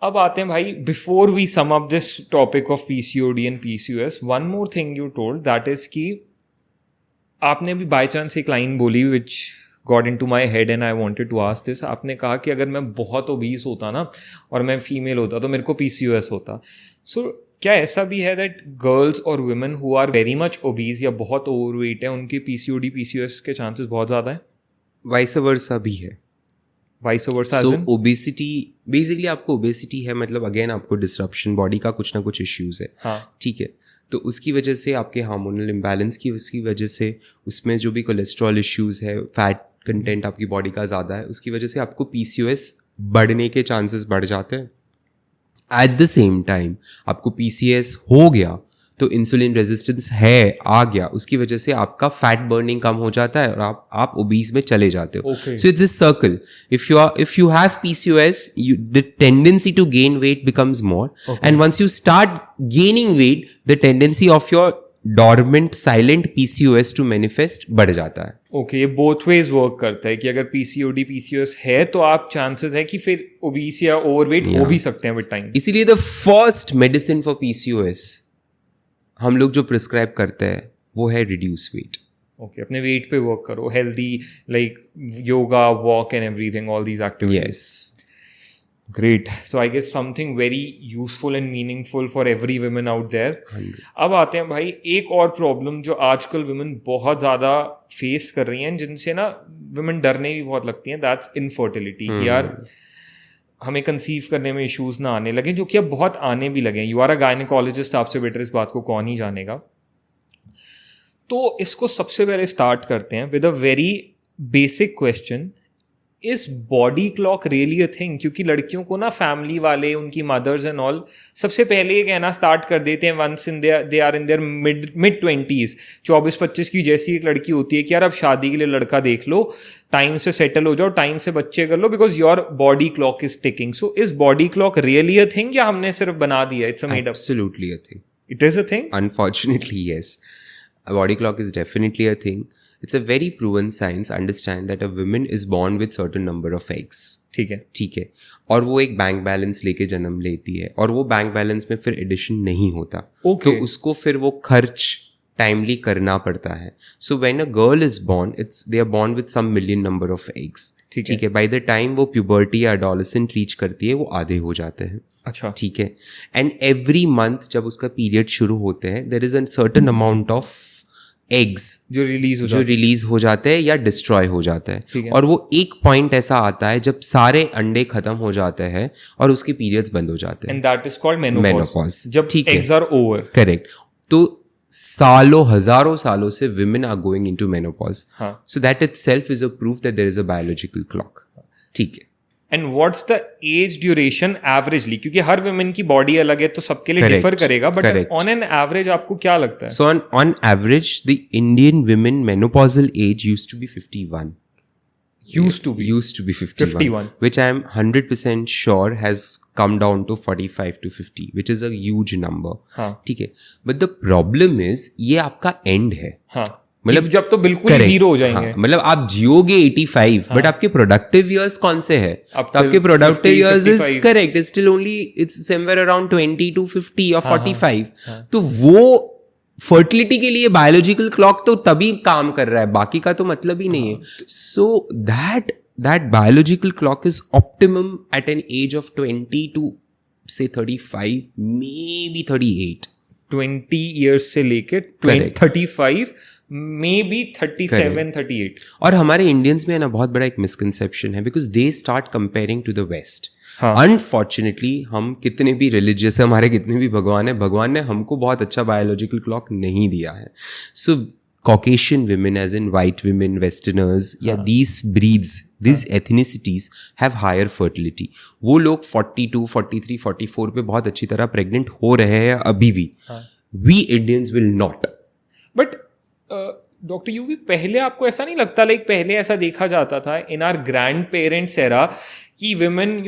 अब आते हैं भाई, before we sum up this topic of PCOD and PCOS, one more thing you told, that is कि आपने भी बाय चांस एक लाइन बोली which got into my head and I wanted to ask this. आपने कहा कि अगर मैं बहुत ओबीस होता ना और मैं फीमेल होता तो मेरे को पीसीओएस होता. सो क्या ऐसा भी है दैट गर्ल्स और women who are very much obese या बहुत ओवरवेट है उनके पीसीओडी पीसीओएस के चांसेस बहुत ज़्यादा हैं? वाइस वर्सा भी है. Vice versa. So obesity, basically आपको ओबेसिटी है मतलब अगेन आपको डिसरप्शन, बॉडी का कुछ ना कुछ इश्यूज है. हाँ. ठीक है, तो उसकी वजह से आपके हार्मोनल इम्बैलेंस की उसकी वजह से उसमें जो भी कोलेस्ट्रॉल इश्यूज है, फैट कंटेंट आपकी बॉडी का ज़्यादा है, उसकी वजह से आपको पीसीओएस बढ़ने के चांसेस बढ़ जाते हैं. एट द सेम टाइम आपको पीसीएस हो गया तो इंसुलिन रेजिस्टेंस है आ गया, उसकी वजह से आपका फैट बर्निंग कम हो जाता है और आप ओबीज में चले जाते हो. So it's this circle. If you have PCOS, the tendency to gain weight becomes more, and once you start gaining weight, the tendency of your dormant silent PCOS to manifest बढ़ जाता है. Okay, ये both ways work करता है कि अगर PCOD PCOS है तो आप चांसेस है कि फिर ओबीस या ओवरवेट हो भी सकते हैं विद टाइम. इसीलिए the first medicine for PCOS हम लोग जो प्रिस्क्राइब करते हैं वो है रिड्यूस वेट. ओके, अपने वेट पे वर्क करो, healthy like yoga, walk and everything, all these activities. Yes, great. So I guess something very useful and meaningful for every women out there. अब आते हैं भाई एक और प्रॉब्लम जो आजकल वुमेन बहुत ज़्यादा फेस कर रही हैं, जिनसे ना वुमेन डरने भी बहुत लगती हैं, दैट्स इनफर्टिलिटी. कि यार हमें कंसीव करने में इश्यूज ना आने लगे, जो कि अब बहुत आने भी लगे. यू आर अ गायनेकोलॉजिस्ट, आपसे बेटर इस बात को कौन ही जानेगा. तो इसको सबसे पहले स्टार्ट करते हैं with a very basic question, is body clock really a thing? क्योंकि लड़कियों को ना फैमिली वाले, उनकी मदर्स एंड ऑल सबसे पहले ये कहना स्टार्ट कर देते हैं once in they are in their mid 20s, 24-25 की जैसी एक लड़की होती है कि यार अब शादी के लिए लड़का देख लो, टाइम से सेटल हो जाओ, टाइम से बच्चे कर लो, because your body clock is ticking. So is body clock really a thing या हमने सिर्फ बना दिया? It's a made up. Absolutely a thing. It is a thing. Unfortunately, yes. A body clock is definitely a thing. It's a very proven science. Understand that a woman is born with certain number of eggs. ठीक है. और वो एक bank balance लेके जन्म लेती है और वो बैंक बैलेंस में फिर एडिशन नहीं होता. Okay. तो उसको फिर वो खर्च टाइमली करना पड़ता है. So when a girl is born, they are born with some million number of eggs. ठीक है. बाय द टाइम वो प्यूबर्टी या एडोलेसेंट रीच करती है, वो आधे हो जाते हैं. अच्छा. ठीक है. एंड एवरी मंथ जब उसका पीरियड शुरू होते हैं, there is a certain amount of eggs जो रिलीज हो जाते हैं या डिस्ट्रॉय हो जाते हैं. और वो एक पॉइंट ऐसा आता है जब सारे अंडे खत्म हो जाते हैं और उसके पीरियड्स बंद हो जाते हैं. And that is called menopause. जब एग्स आर ओवर. करेक्ट. तो सालों, हजारों सालों से women are going into menopause. So that itself is a proof that there is a biological clock. ठीक है. And what's the age duration averagely? क्योंकि हर वुमेन की बॉडी अलग है तो सबके लिए डिफर करेगा, बट ऑन एन एवरेज आपको क्या लगता है? So on average the Indian women menopausal age used to be 51. Used to be 51. Which I am 100% sure has come down to 45 to 50, which is a huge number. ठीक है. But the problem is ये आपका end है. मतलब जब तो बिल्कुल zero हो जाएंगे. मतलब आप जियोगे 85, बट आपके प्रोडक्टिव ईयर्स कौन से है? तो आपके productive years is correct still only it's somewhere around 20 to 50 or 45. तो वो फर्टिलिटी के लिए बायोलॉजिकल क्लॉक तो तभी काम कर रहा है, बाकी का तो मतलब ही नहीं है. So that biological clock is optimum at an age of 20 to say 35, maybe 38. 20 years से लेके 35, मे बी 37, 38. और हमारे इंडियंस में ना बहुत बड़ा एक मिसकंसेप्शन है, because they start comparing to the West. Unfortunately हम कितने भी रिलीजियस है, हमारे कितने भी भगवान है, भगवान ने हमको बहुत अच्छा बायोलॉजिकल क्लॉक नहीं दिया है. सो Caucasian women, as in white women, Westerners, या these breeds, these ethnicities have higher fertility. वो लोग 42, 43, 44 पे बहुत अच्छी तरह प्रेग्नेंट हो रहे हैं अभी भी. We Indians will not. But doctor UV, पहले आपको ऐसा नहीं लगता, लाइक पहले ऐसा देखा जाता था in our grandparents era कि women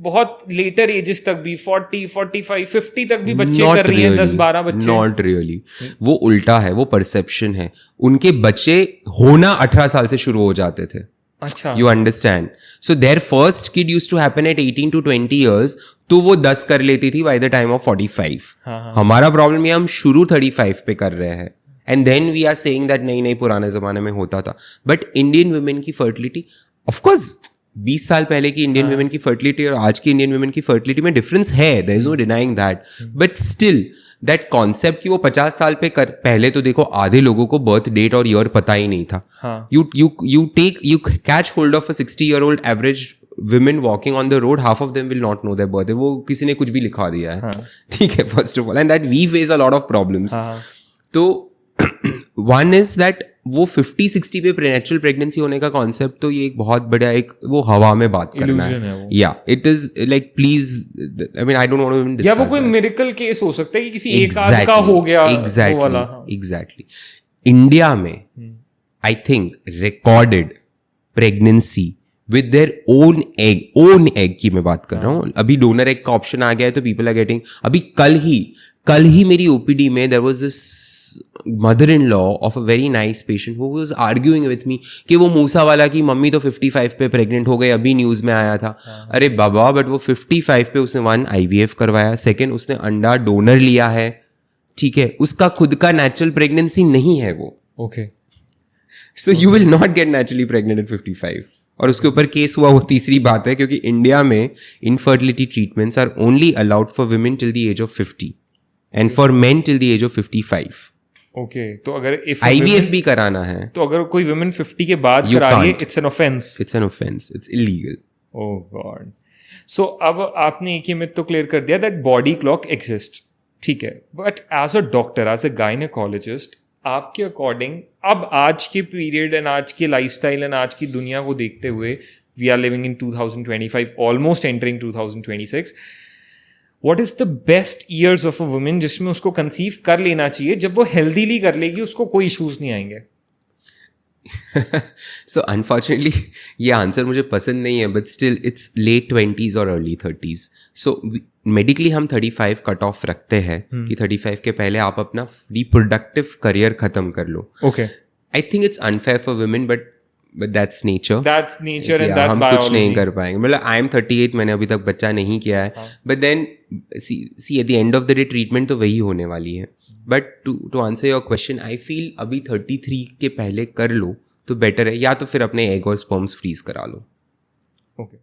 बहुत लेटर एजेस तक भी 40, 45, 50 तक भी बच्चे कर रही हैं, 10-12 बच्चे. Not really. वो उल्टा है, वो परसेप्शन है. उनके बच्चे होना 18 साल से शुरू हो जाते थे. अच्छा You understand? So their first kid used to happen at 18 to 20 years, तो वो 10 कर लेती थी by the time of 45. हमारा प्रॉब्लम ये हम शुरू 35 पे कर रहे हैं and then we are saying that नहीं नहीं पुराने जमाने में होता था. बट इंडियन वुमेन की फर्टिलिटी, ऑफ कोर्स 20 साल पहले की इंडियन वुमेन की फर्टिलिटी और आज की इंडियन वुमेन की फर्टिलिटी में डिफरेंस है, there is no denying that. But still that concept कि वो 50 साल पे पहले तो देखो आधे लोगों को बर्थ डेट और ईयर पता ही नहीं था. You catch hold of a 60-year-old average women walking on the road, half of them will not know their birthday. वो किसी ने कुछ भी लिखा दिया है, ठीक है, first of all, and that we face a lot of problems. तो वन इज दैट वो 50-60 पे प्रीनेचुरल प्रेगनेंसी होने का कॉन्सेप्ट, तो ये एक बहुत बड़ा एक वो हवा में बात करना है. या it is like please, I mean I don't want to even discuss. या वो कोई मिरेकल केस हो सकता है कि किसी एक आध का हो गया. एग्जैक्टली. इंडिया में I think recorded pregnancy with their own egg की मैं बात कर रहा हूँ. अभी डोनर एग का ऑप्शन आ गया है तो पीपल आर गेटिंग. अभी कल ही मेरी ओपीडी में there was this mother in law of a very nice patient who was arguing with me कि वो मूसा वाला की मम्मी तो 55 पे प्रेग्नेंट हो गई, अभी न्यूज में आया था. अरे बाबा, बट वो 55 पे उसने 1 IVF करवाया, 2 उसने अंडा डोनर लिया है, ठीक है, उसका खुद का नेचुरल प्रेगनेंसी नहीं है वो. Okay. So you will not get naturally pregnant at 55. और उसके ऊपर केस हुआ, वो तीसरी बात है, क्योंकि इंडिया में infertility treatments are only allowed for women till the age of 50 and for men till the age of 55. Okay. तो अगर IVF भी कराना है तो अगर कोई वुमेन 50 के बाद करा रही है, it's an offence. It's illegal. Oh god. So अब आपने एक ही मिथ तो क्लियर कर दिया दैट बॉडी क्लॉक एग्जिस्ट, ठीक है, but as a doctor, as a gynaecologist, आपके अकॉर्डिंग अब आज के पीरियड एंड आज के लाइफस्टाइल एंड आज की दुनिया को देखते हुए, we are living in 2025, almost entering 2026, what is the best years of a women जिसमें उसको कंसीव कर लेना चाहिए? जब वो हेल्दीली कर लेगी उसको कोई इश्यूज नहीं आएंगे. सो अनफॉर्चुनेटली ये आंसर मुझे पसंद नहीं है, but still it's late 20s और अर्ली 30s. सो मेडिकली हम 35 कट ऑफ रखते हैं कि 35 के पहले आप अपना रिप्रोडक्टिव करियर खत्म कर लो. Okay. I think it's unfair for women, but that's nature. And that's हम कुछ नहीं कर पाएंगे. मतलब आई एम 38, मैंने अभी तक बच्चा नहीं किया है, but then see at the end of the day treatment तो वही होने वाली है. But to answer your question, I feel अभी 33 के पहले कर लो तो बेटर है, या तो फिर अपने एग और स्पर्म्स फ्रीज करा लो. ओके.